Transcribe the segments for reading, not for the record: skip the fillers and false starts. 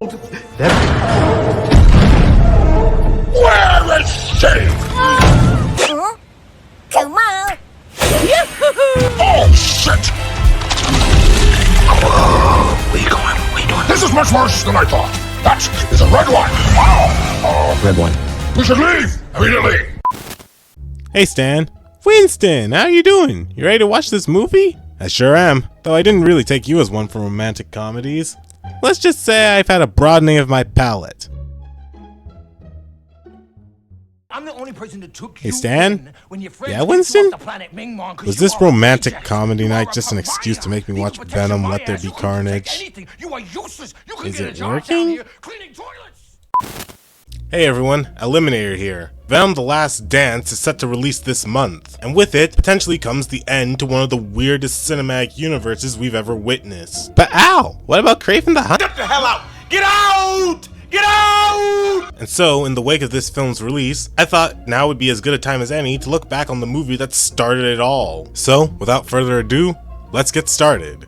Where is she? Come on! Oh, shit! Where you going? What are you doing? This is much worse than I thought. That is a red one. Wow. Red one. We should leave immediately. Hey Stan. Winston, how you doing? You ready to watch this movie? I sure am, though I didn't really take you as one for romantic comedies. Let's just say I've had a broadening of my palate. I'm the only person that took Hey Stan? when your Yeah, Winston? Was this romantic comedy night just an excuse to make me watch Venom, Let There Be Carnage? Is it working? Hey everyone, Eliminator here. Venom: The Last Dance is set to release this month, and with it, potentially comes the end to one of the weirdest cinematic universes we've ever witnessed. But ow! What about Kraven the Hunter? Get the hell out! Get out! Get out! And so, in the wake of this film's release, I thought now would be as good a time as any to look back on the movie that started it all. So, without further ado, let's get started.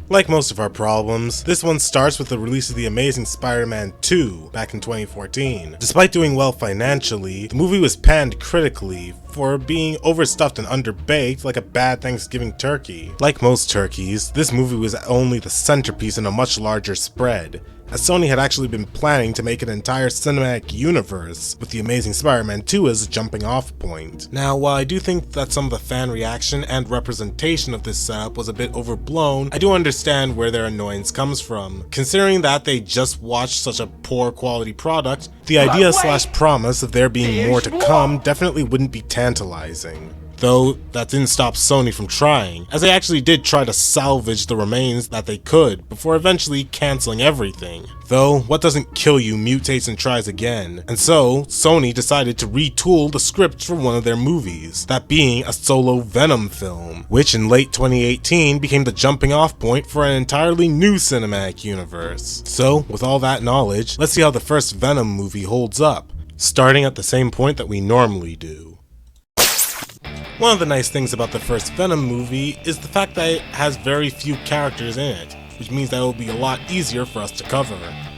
Like most of our problems, this one starts with the release of The Amazing Spider-Man 2 back in 2014. Despite doing well financially, the movie was panned critically for being overstuffed and underbaked like a bad Thanksgiving turkey. Like most turkeys, this movie was only the centerpiece in a much larger spread, as Sony had actually been planning to make an entire cinematic universe, with The Amazing Spider-Man 2 as a jumping off point. Now, while I do think that some of the fan reaction and representation of this setup was a bit overblown, I do understand where their annoyance comes from. Considering that they just watched such a poor quality product, the idea / promise of there being more to come definitely wouldn't be tantalizing. Though, that didn't stop Sony from trying, as they actually did try to salvage the remains that they could, before eventually canceling everything. Though, what doesn't kill you mutates and tries again, and so, Sony decided to retool the script for one of their movies, that being a solo Venom film, which in late 2018 became the jumping off point for an entirely new cinematic universe. So, with all that knowledge, let's see how the first Venom movie holds up, starting at the same point that we normally do. One of the nice things about the first Venom movie is the fact that it has very few characters in it, which means that it will be a lot easier for us to cover.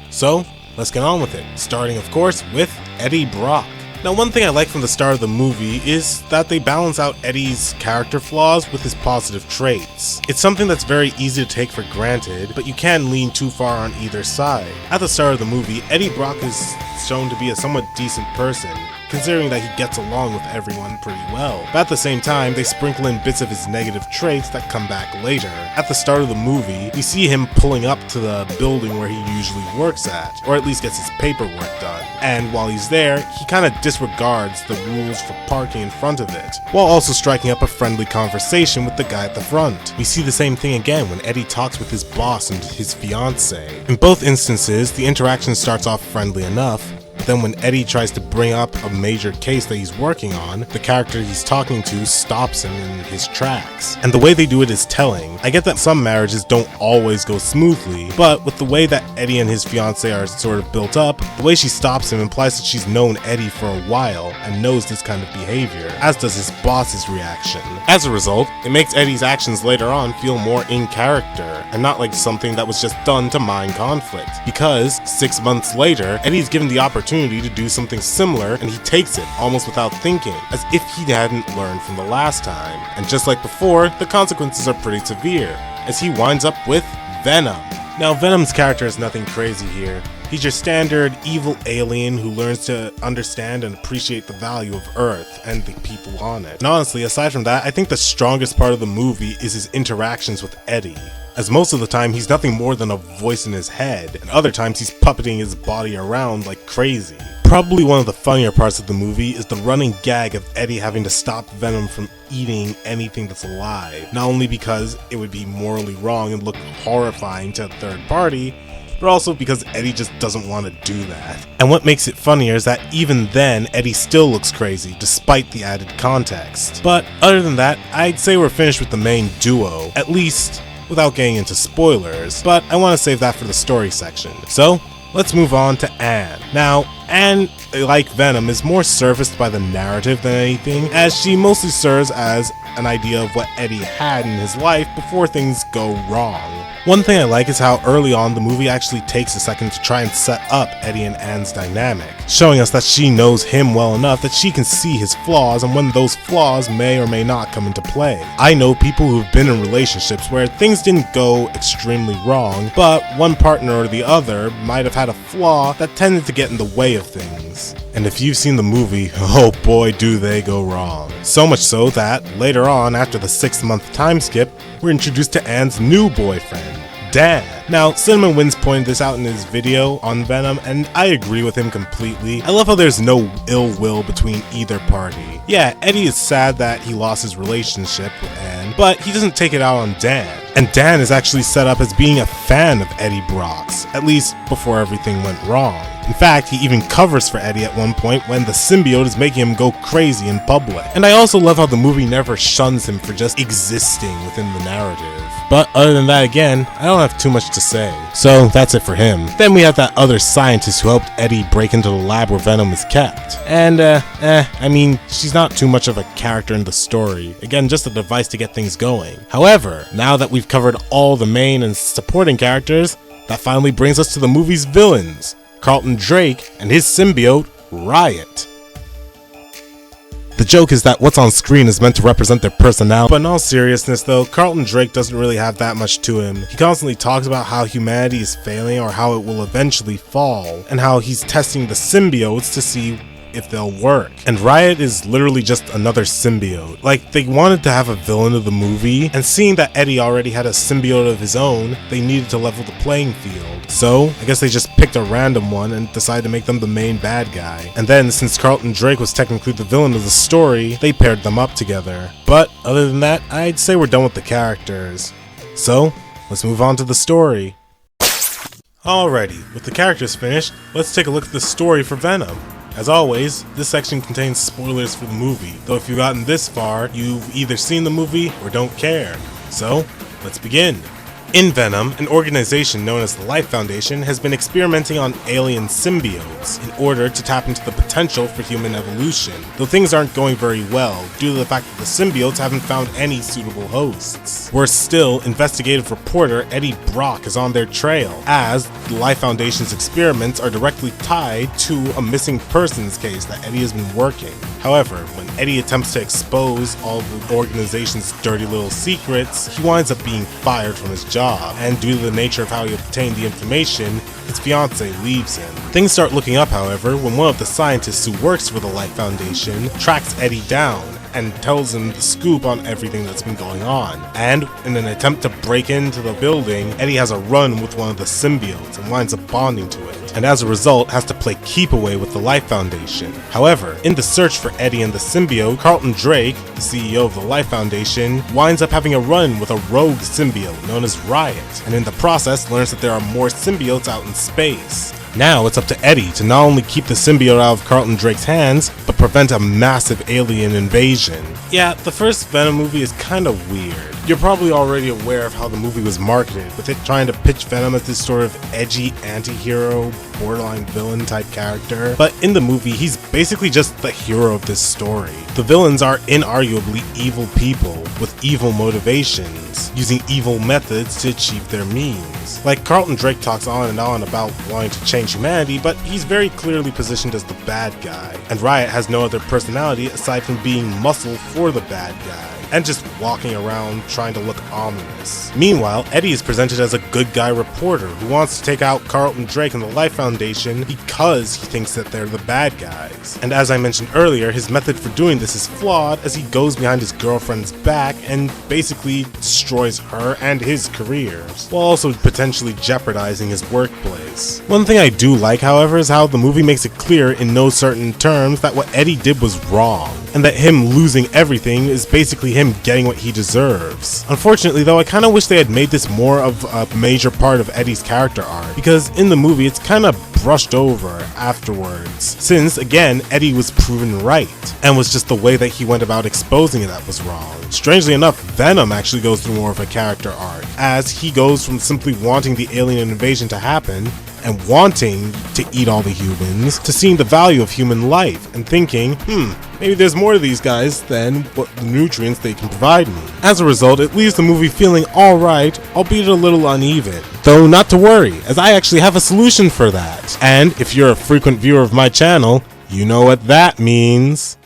So, let's get on with it, starting of course with Eddie Brock. Now, one thing I like from the start of the movie is that they balance out Eddie's character flaws with his positive traits. It's something that's very easy to take for granted, but you can lean too far on either side. At the start of the movie, Eddie Brock is shown to be a somewhat decent person, considering that he gets along with everyone pretty well. But at the same time, they sprinkle in bits of his negative traits that come back later. At the start of the movie, we see him pulling up to the building where he usually works at, or at least gets his paperwork done. And while he's there, he kind of disregards the rules for parking in front of it, while also striking up a friendly conversation with the guy at the front. We see the same thing again when Eddie talks with his boss and his fiancée. In both instances, the interaction starts off friendly enough, but then when Eddie tries to bring up a major case that he's working on, the character he's talking to stops him in his tracks. And the way they do it is telling. I get that some marriages don't always go smoothly, but with the way that Eddie and his fiancée are sort of built up, the way she stops him implies that she's known Eddie for a while and knows this kind of behavior, as does his boss's reaction. As a result, it makes Eddie's actions later on feel more in character, and not like something that was just done to mine conflict. Because 6 months later, Eddie's given the opportunity to do something similar, and he takes it almost without thinking, as if he hadn't learned from the last time. And just like before, the consequences are pretty severe, as he winds up with Venom. Now, Venom's character is nothing crazy here. He's your standard evil alien who learns to understand and appreciate the value of Earth and the people on it. And honestly, aside from that, I think the strongest part of the movie is his interactions with Eddie, as most of the time he's nothing more than a voice in his head, and other times he's puppeting his body around like crazy. Probably one of the funnier parts of the movie is the running gag of Eddie having to stop Venom from eating anything that's alive, not only because it would be morally wrong and look horrifying to a third party, but also because Eddie just doesn't want to do that. And what makes it funnier is that even then, Eddie still looks crazy, despite the added context. But other than that, I'd say we're finished with the main duo, at least without getting into spoilers, but I want to save that for the story section. So, let's move on to Anne. Now, Anne, like Venom, is more serviced by the narrative than anything, as she mostly serves as an idea of what Eddie had in his life before things go wrong. One thing I like is how early on the movie actually takes a second to try and set up Eddie and Anne's dynamic, showing us that she knows him well enough that she can see his flaws and when those flaws may or may not come into play. I know people who've been in relationships where things didn't go extremely wrong, but one partner or the other might have had a flaw that tended to get in the way of things. And if you've seen the movie, oh boy do they go wrong. So much so that, later on after the 6-month time skip, we're introduced to Anne's new boyfriend, Dan. Now, CinemaWins pointed this out in his video on Venom, and I agree with him completely. I love how there's no ill will between either party. Yeah, Eddie is sad that he lost his relationship with Anne, but he doesn't take it out on Dan. And Dan is actually set up as being a fan of Eddie Brock's, at least before everything went wrong. In fact, he even covers for Eddie at one point when the symbiote is making him go crazy in public. And I also love how the movie never shuns him for just existing within the narrative. But other than that, again, I don't have too much to say. So that's it for him. Then we have that other scientist who helped Eddie break into the lab where Venom is kept. And, I mean, she's not too much of a character in the story. Again, just a device to get things going. However, now that we've covered all the main and supporting characters, that finally brings us to the movie's villains, Carlton Drake and his symbiote, Riot. The joke is that what's on screen is meant to represent their personality, but in all seriousness though, Carlton Drake doesn't really have that much to him. He constantly talks about how humanity is failing or how it will eventually fall, and how he's testing the symbiotes to see if they'll work. And Riot is literally just another symbiote. Like, they wanted to have a villain of the movie, and seeing that Eddie already had a symbiote of his own, they needed to level the playing field. So, I guess they just picked a random one and decided to make them the main bad guy. And then, since Carlton Drake was technically the villain of the story, they paired them up together. But, other than that, I'd say we're done with the characters. So, let's move on to the story. Alrighty, with the characters finished, let's take a look at the story for Venom. As always, this section contains spoilers for the movie, though if you've gotten this far, you've either seen the movie or don't care. So, let's begin. In Venom, an organization known as the Life Foundation has been experimenting on alien symbiotes in order to tap into the potential for human evolution, though things aren't going very well due to the fact that the symbiotes haven't found any suitable hosts. Worse still, investigative reporter Eddie Brock is on their trail, as the Life Foundation's experiments are directly tied to a missing persons case that Eddie has been working. However, when Eddie attempts to expose all the organization's dirty little secrets, he winds up being fired from his job. And due to the nature of how he obtained the information, his fiancée leaves him. Things start looking up, however, when one of the scientists who works for the Life Foundation tracks Eddie down and tells him the scoop on everything that's been going on. And in an attempt to break into the building, Eddie has a run with one of the symbiotes and winds up bonding to it, and as a result has to play keep away with the Life Foundation. However, in the search for Eddie and the symbiote, Carlton Drake, the CEO of the Life Foundation, winds up having a run with a rogue symbiote known as Riot, and in the process learns that there are more symbiotes out in space. Now it's up to Eddie to not only keep the symbiote out of Carlton Drake's hands, but prevent a massive alien invasion. Yeah, the first Venom movie is kinda weird. You're probably already aware of how the movie was marketed, with it trying to pitch Venom as this sort of edgy anti-hero, borderline villain type character. But in the movie, he's basically just the hero of this story. The villains are inarguably evil people with evil motivations, using evil methods to achieve their means. Like, Carlton Drake talks on and on about wanting to change humanity, but he's very clearly positioned as the bad guy. And Riot has no other personality aside from being muscle for the bad guy, and just walking around trying to look ominous. Meanwhile, Eddie is presented as a good guy reporter who wants to take out Carlton Drake and the Life Foundation because he thinks that they're the bad guys. And as I mentioned earlier, his method for doing this is flawed, as he goes behind his girlfriend's back and basically destroys her and his careers, while also potentially jeopardizing his workplace. One thing I do like, however, is how the movie makes it clear in no certain terms that what Eddie did was wrong, and that him losing everything is basically him getting what he deserves. Unfortunately though, I kinda wish they had made this more of a major part of Eddie's character arc, because in the movie it's kinda brushed over afterwards, since again, Eddie was proven right, and was just the way that he went about exposing it that was wrong. Strangely enough, Venom actually goes through more of a character arc, as he goes from simply wanting the alien invasion to happen and wanting to eat all the humans, to seeing the value of human life and thinking, maybe there's more to these guys than what the nutrients they can provide me. As a result, it leaves the movie feeling alright, albeit a little uneven. Though not to worry, as I actually have a solution for that. And if you're a frequent viewer of my channel, you know what that means.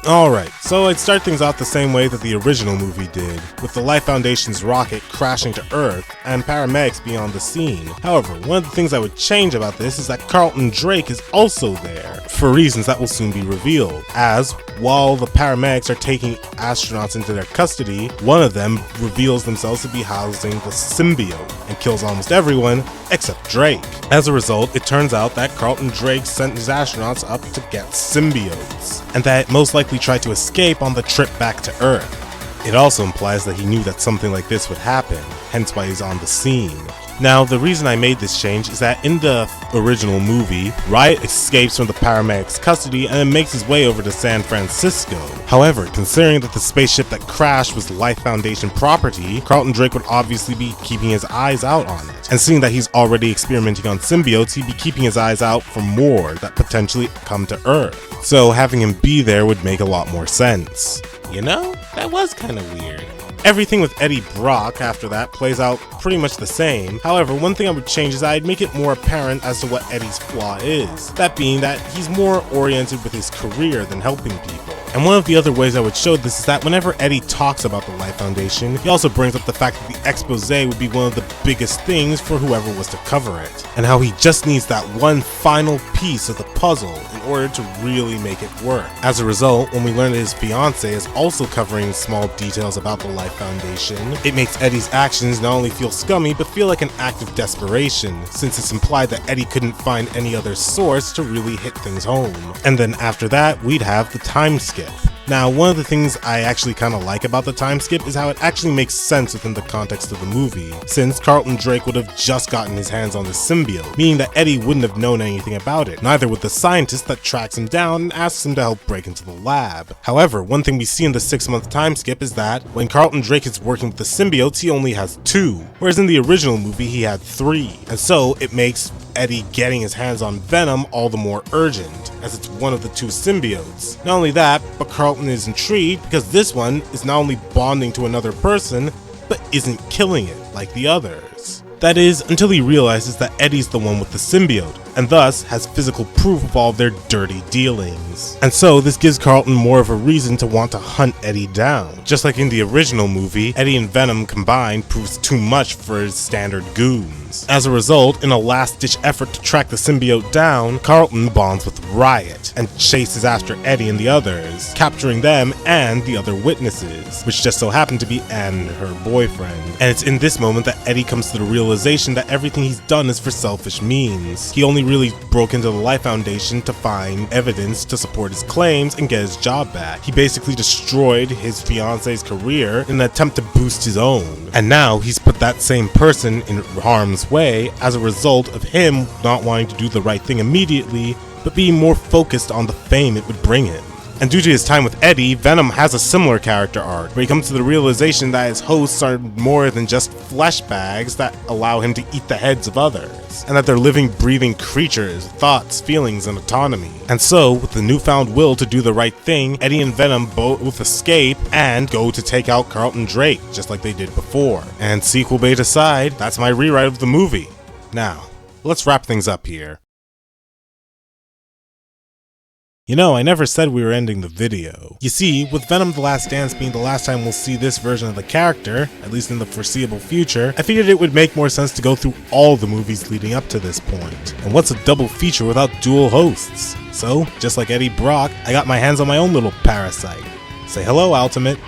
Alright, so I'd start things off the same way that the original movie did, with the Life Foundation's rocket crashing to Earth and paramedics being on the scene. However, one of the things I would change about this is that Carlton Drake is also there, for reasons that will soon be revealed, as while the paramedics are taking astronauts into their custody, one of them reveals themselves to be housing the symbiote and kills almost everyone except Drake. As a result, it turns out that Carlton Drake sent his astronauts up to get symbiotes, and that it most likely tried to escape on the trip back to Earth. It also implies that he knew that something like this would happen, hence why he's on the scene. Now, the reason I made this change is that in the original movie, Riot escapes from the paramedics' custody and then makes his way over to San Francisco. However, considering that the spaceship that crashed was Life Foundation property, Carlton Drake would obviously be keeping his eyes out on it. And seeing that he's already experimenting on symbiotes, he'd be keeping his eyes out for more that potentially come to Earth. So having him be there would make a lot more sense. You know, that was kind of weird. Everything with Eddie Brock after that plays out pretty much the same. However, one thing I would change is I'd make it more apparent as to what Eddie's flaw is. That being that he's more oriented with his career than helping people. And one of the other ways I would show this is that whenever Eddie talks about the Life Foundation, he also brings up the fact that the expose would be one of the biggest things for whoever was to cover it, and how he just needs that one final piece of the puzzle in order to really make it work. As a result, when we learn that his fiance is also covering small details about the Life Foundation, it makes Eddie's actions not only feel scummy, but feel like an act of desperation, since it's implied that Eddie couldn't find any other source to really hit things home. And then after that, we'd have the time skip. Now, one of the things I actually kind of like about the time skip is how it actually makes sense within the context of the movie, since Carlton Drake would have just gotten his hands on the symbiote, meaning that Eddie wouldn't have known anything about it, neither would the scientist that tracks him down and asks him to help break into the lab. However, one thing we see in the 6-month time skip is that when Carlton Drake is working with the symbiotes, he only has 2, whereas in the original movie he had 3, and so it makes Eddie getting his hands on Venom all the more urgent, as it's one of the 2 symbiotes. Not only that, but Carlton is intrigued because this one is not only bonding to another person, but isn't killing it like the others. That is, until he realizes that Eddie's the one with the symbiote, and thus has physical proof of all their dirty dealings. And so this gives Carlton more of a reason to want to hunt Eddie down. Just like in the original movie, Eddie and Venom combined proves too much for his standard goons. As a result, in a last-ditch effort to track the symbiote down, Carlton bonds with Riot and chases after Eddie and the others, capturing them and the other witnesses, which just so happen to be Anne and her boyfriend. And it's in this moment that Eddie comes to the realization that everything he's done is for selfish means. He only really broke into the Life Foundation to find evidence to support his claims and get his job back. He basically destroyed his fiance's career in an attempt to boost his own. And now he's put that same person in harm's way as a result of him not wanting to do the right thing immediately, but being more focused on the fame it would bring him. And due to his time with Eddie, Venom has a similar character arc, where he comes to the realization that his hosts are more than just flesh bags that allow him to eat the heads of others, and that they're living, breathing creatures, thoughts, feelings, and autonomy. And so, with the newfound will to do the right thing, Eddie and Venom both escape and go to take out Carlton Drake, just like they did before. And sequel bait aside, that's my rewrite of the movie. Now, let's wrap things up here. You know, I never said we were ending the video. You see, with Venom: The Last Dance being the last time we'll see this version of the character, at least in the foreseeable future, I figured it would make more sense to go through all the movies leading up to this point. And what's a double feature without dual hosts? So, just like Eddie Brock, I got my hands on my own little parasite. Say hello, Ultimate.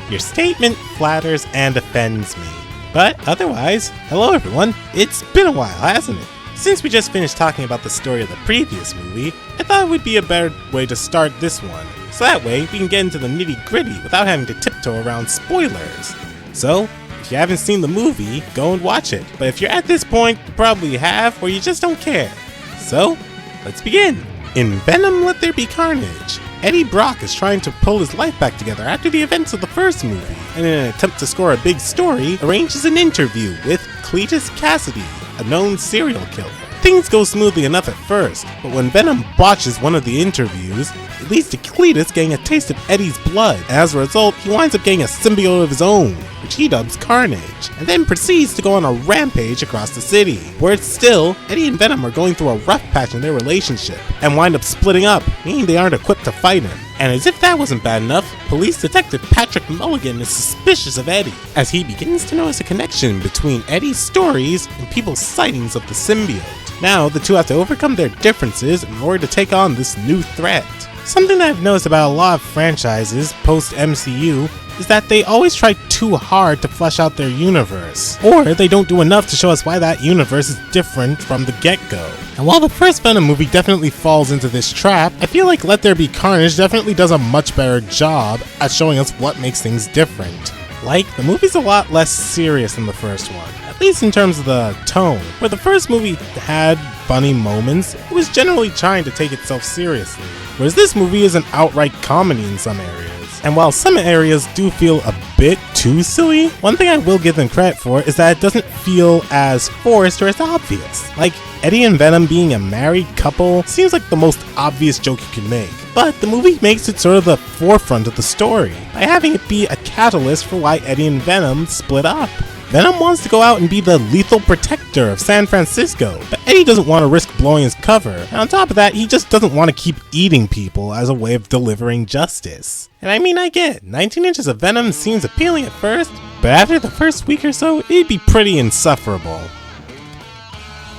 Your statement flatters and offends me. But otherwise, hello everyone. It's been a while, hasn't it? Since we just finished talking about the story of the previous movie, I thought it would be a better way to start this one, so that way we can get into the nitty-gritty without having to tiptoe around spoilers. So, if you haven't seen the movie, go and watch it, but if you're at this point, you probably have, or you just don't care. So, let's begin. In Venom: Let There Be Carnage, Eddie Brock is trying to pull his life back together after the events of the first movie, and in an attempt to score a big story, arranges an interview with Cletus Cassidy, a known serial killer. Things go smoothly enough at first, but when Venom botches one of the interviews, it leads to Cletus getting a taste of Eddie's blood. As a result, he winds up getting a symbiote of his own, which he dubs Carnage, and then proceeds to go on a rampage across the city. Where it's still, Eddie and Venom are going through a rough patch in their relationship, and wind up splitting up, meaning they aren't equipped to fight him. And as if that wasn't bad enough, police detective Patrick Mulligan is suspicious of Eddie, as he begins to notice a connection between Eddie's stories and people's sightings of the symbiote. Now, the two have to overcome their differences in order to take on this new threat. Something that I've noticed about a lot of franchises post-MCU is that they always try too hard to flesh out their universe, or they don't do enough to show us why that universe is different from the get-go. And while the first Venom movie definitely falls into this trap, I feel like Let There Be Carnage definitely does a much better job at showing us what makes things different. Like, the movie's a lot less serious than the first one, at least in terms of the tone. Where the first movie had funny moments, it was generally trying to take itself seriously, whereas this movie is an outright comedy in some areas. And while some areas do feel a bit too silly, one thing I will give them credit for is that it doesn't feel as forced or as obvious. Like, Eddie and Venom being a married couple seems like the most obvious joke you can make, but the movie makes it sort of the forefront of the story by having it be a catalyst for why Eddie and Venom split up. Venom wants to go out and be the lethal protector of San Francisco, but Eddie doesn't want to risk blowing his cover, and on top of that, he just doesn't want to keep eating people as a way of delivering justice. And I mean, I get 19 inches of Venom seems appealing at first, but after the first week or so, it'd be pretty insufferable.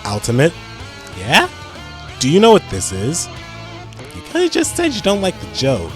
Ultimate? Yeah? Do you know what this is? You kinda just said you don't like the joke.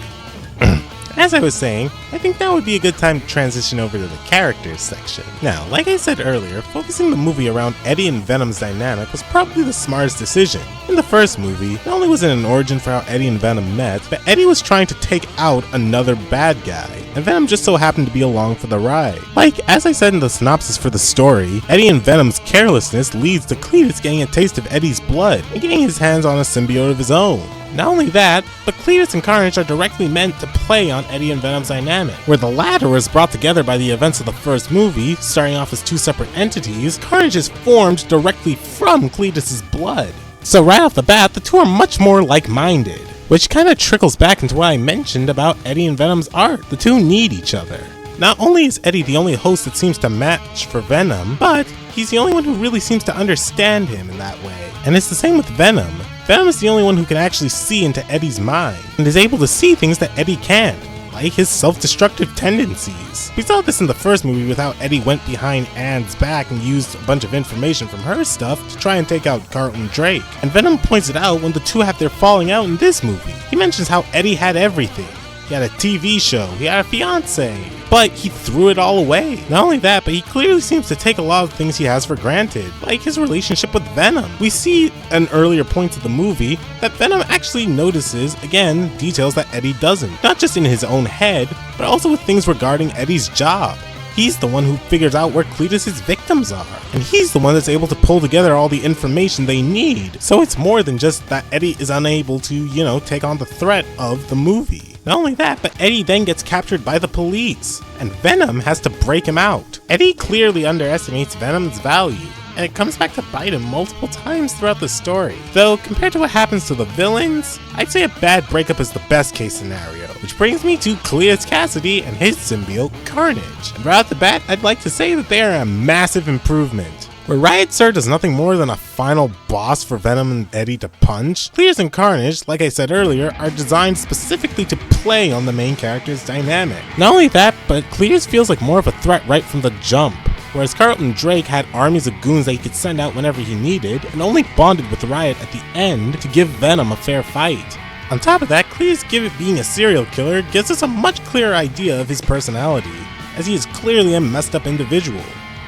As I was saying, I think that would be a good time to transition over to the characters section. Now, like I said earlier, focusing the movie around Eddie and Venom's dynamic was probably the smartest decision. In the first movie, not only was it an origin for how Eddie and Venom met, but Eddie was trying to take out another bad guy, and Venom just so happened to be along for the ride. Like, as I said in the synopsis for the story, Eddie and Venom's carelessness leads to Cletus getting a taste of Eddie's blood, and getting his hands on a symbiote of his own. Not only that, but Cletus and Carnage are directly meant to play on Eddie and Venom's dynamic. Where the latter was brought together by the events of the first movie, starting off as two separate entities, Carnage is formed directly from Cletus's blood. So right off the bat, the two are much more like-minded, which kinda trickles back into what I mentioned about Eddie and Venom's art. The two need each other. Not only is Eddie the only host that seems to match for Venom, but he's the only one who really seems to understand him in that way. And it's the same with Venom. Venom is the only one who can actually see into Eddie's mind, and is able to see things that Eddie can't, like his self-destructive tendencies. We saw this in the first movie with how Eddie went behind Anne's back and used a bunch of information from her stuff to try and take out Carlton Drake. And Venom points it out when the two have their falling out in this movie. He mentions how Eddie had everything. He had a TV show, he had a fiance, but he threw it all away. Not only that, but he clearly seems to take a lot of things he has for granted, like his relationship with Venom. We see in earlier points of the movie that Venom actually notices, again, details that Eddie doesn't. Not just in his own head, but also with things regarding Eddie's job. He's the one who figures out where Cletus's victims are, and he's the one that's able to pull together all the information they need. So it's more than just that Eddie is unable to, take on the threat of the movie. Not only that, but Eddie then gets captured by the police, and Venom has to break him out. Eddie clearly underestimates Venom's value, and it comes back to bite him multiple times throughout the story. Though, compared to what happens to the villains, I'd say a bad breakup is the best case scenario, which brings me to Cletus Cassidy and his symbiote, Carnage. And right off the bat, I'd like to say that they are a massive improvement. Where Riot Sir does nothing more than a final boss for Venom and Eddie to punch, Cletus and Carnage, like I said earlier, are designed specifically to play on the main character's dynamic. Not only that, but Cletus feels like more of a threat right from the jump. Whereas Carlton Drake had armies of goons that he could send out whenever he needed, and only bonded with Riot at the end to give Venom a fair fight. On top of that, Cletus being a serial killer gives us a much clearer idea of his personality, as he is clearly a messed up individual.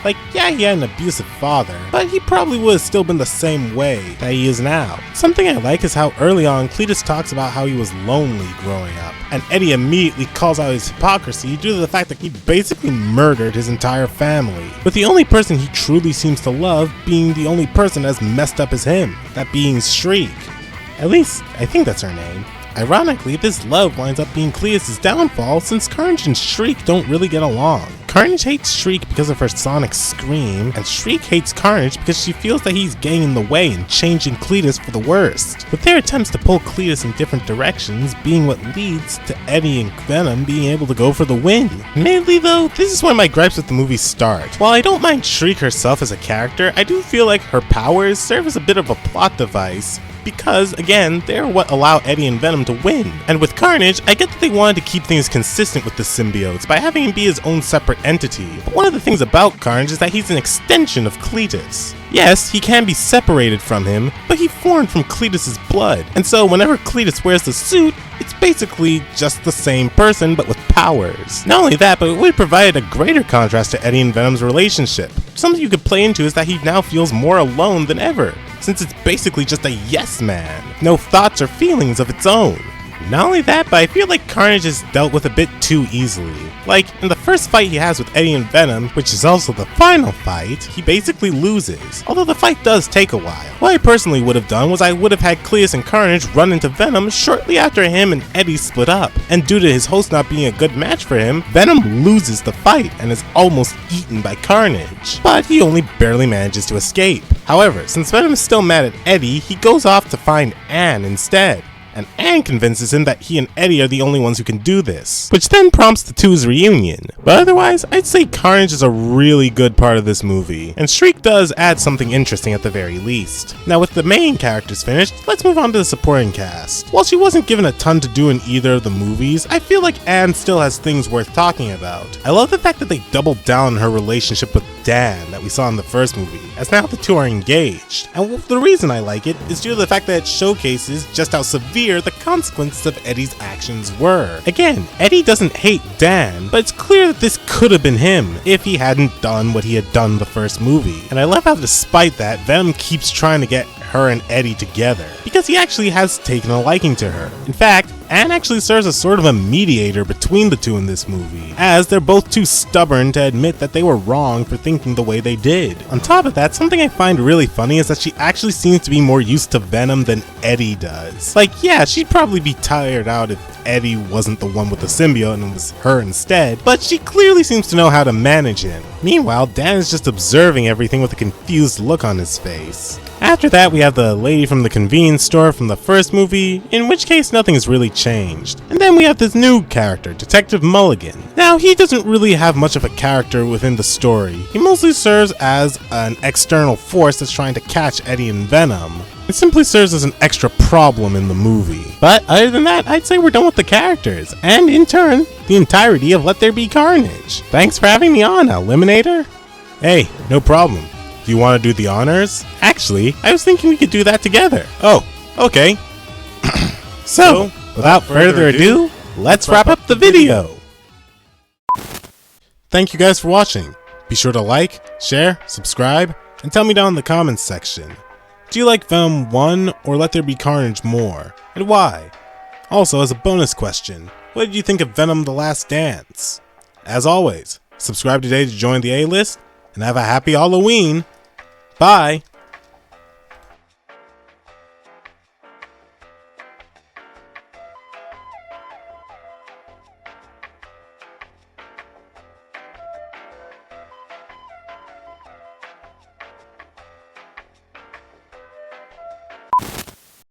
Like, yeah, he had an abusive father, but he probably would have still been the same way that he is now. Something I like is how early on Cletus talks about how he was lonely growing up, and Eddie immediately calls out his hypocrisy due to the fact that he basically murdered his entire family, with the only person he truly seems to love being the only person as messed up as him, that being Shriek. At least, I think that's her name. Ironically, this love winds up being Cletus' downfall since Carnage and Shriek don't really get along. Carnage hates Shriek because of her sonic scream, and Shriek hates Carnage because she feels that he's getting in the way and changing Cletus for the worst, with their attempts to pull Cletus in different directions being what leads to Eddie and Venom being able to go for the win. Mainly though, this is where my gripes with the movie start. While I don't mind Shriek herself as a character, I do feel like her powers serve as a bit of a plot device, because, again, they're what allow Eddie and Venom to win. And with Carnage, I get that they wanted to keep things consistent with the symbiotes by having him be his own separate entity, but one of the things about Carnage is that he's an extension of Cletus. Yes, he can be separated from him, but he formed from Cletus's blood, and so whenever Cletus wears the suit, it's basically just the same person but with powers. Not only that, but it would provide a greater contrast to Eddie and Venom's relationship. Something you could play into is that he now feels more alone than ever, since it's basically just a yes man, no thoughts or feelings of its own. Not only that, but I feel like Carnage is dealt with a bit too easily. Like, in the first fight he has with Eddie and Venom, which is also the final fight, he basically loses, although the fight does take a while. What I personally would have done was I would have had Cletus and Carnage run into Venom shortly after him and Eddie split up, and due to his host not being a good match for him, Venom loses the fight and is almost eaten by Carnage, but he only barely manages to escape. However, since Venom is still mad at Eddie, he goes off to find Anne instead, and Anne convinces him that he and Eddie are the only ones who can do this, which then prompts the two's reunion. But otherwise, I'd say Carnage is a really good part of this movie, and Shriek does add something interesting at the very least. Now with the main characters finished, let's move on to the supporting cast. While she wasn't given a ton to do in either of the movies, I feel like Anne still has things worth talking about. I love the fact that they doubled down on her relationship with Dan that we saw in the first movie, as now the two are engaged. And the reason I like it is due to the fact that it showcases just how severe the consequences of Eddie's actions were. Again, Eddie doesn't hate Dan, but it's clear that this could have been him if he hadn't done what he had done in the first movie. And I love how despite that, Venom keeps trying to get her and Eddie together, because he actually has taken a liking to her. In fact, Anne actually serves as sort of a mediator between the two in this movie, as they're both too stubborn to admit that they were wrong for thinking the way they did. On top of that, something I find really funny is that she actually seems to be more used to Venom than Eddie does. Like, yeah, she'd probably be tired out if Eddie wasn't the one with the symbiote and it was her instead, but she clearly seems to know how to manage him. Meanwhile, Dan is just observing everything with a confused look on his face. After that, we have the lady from the convenience store from the first movie, in which case nothing has really changed. And then we have this new character, Detective Mulligan. Now, he doesn't really have much of a character within the story. He mostly serves as an external force that's trying to catch Eddie and Venom. It simply serves as an extra problem in the movie. But other than that, I'd say we're done with the characters, and in turn, the entirety of Let There Be Carnage. Thanks for having me on, Eliminator. Hey, no problem. Do you want to do the honors? Actually, I was thinking we could do that together. Oh, okay. So, without further ado, let's wrap up the video. Thank you guys for watching. Be sure to like, share, subscribe, and tell me down in the comments section. Do you like Venom 1 or Let There Be Carnage more, and why? Also, as a bonus question, what did you think of Venom: The Last Dance? As always, subscribe today to join the A-list, and have a happy Halloween. Bye!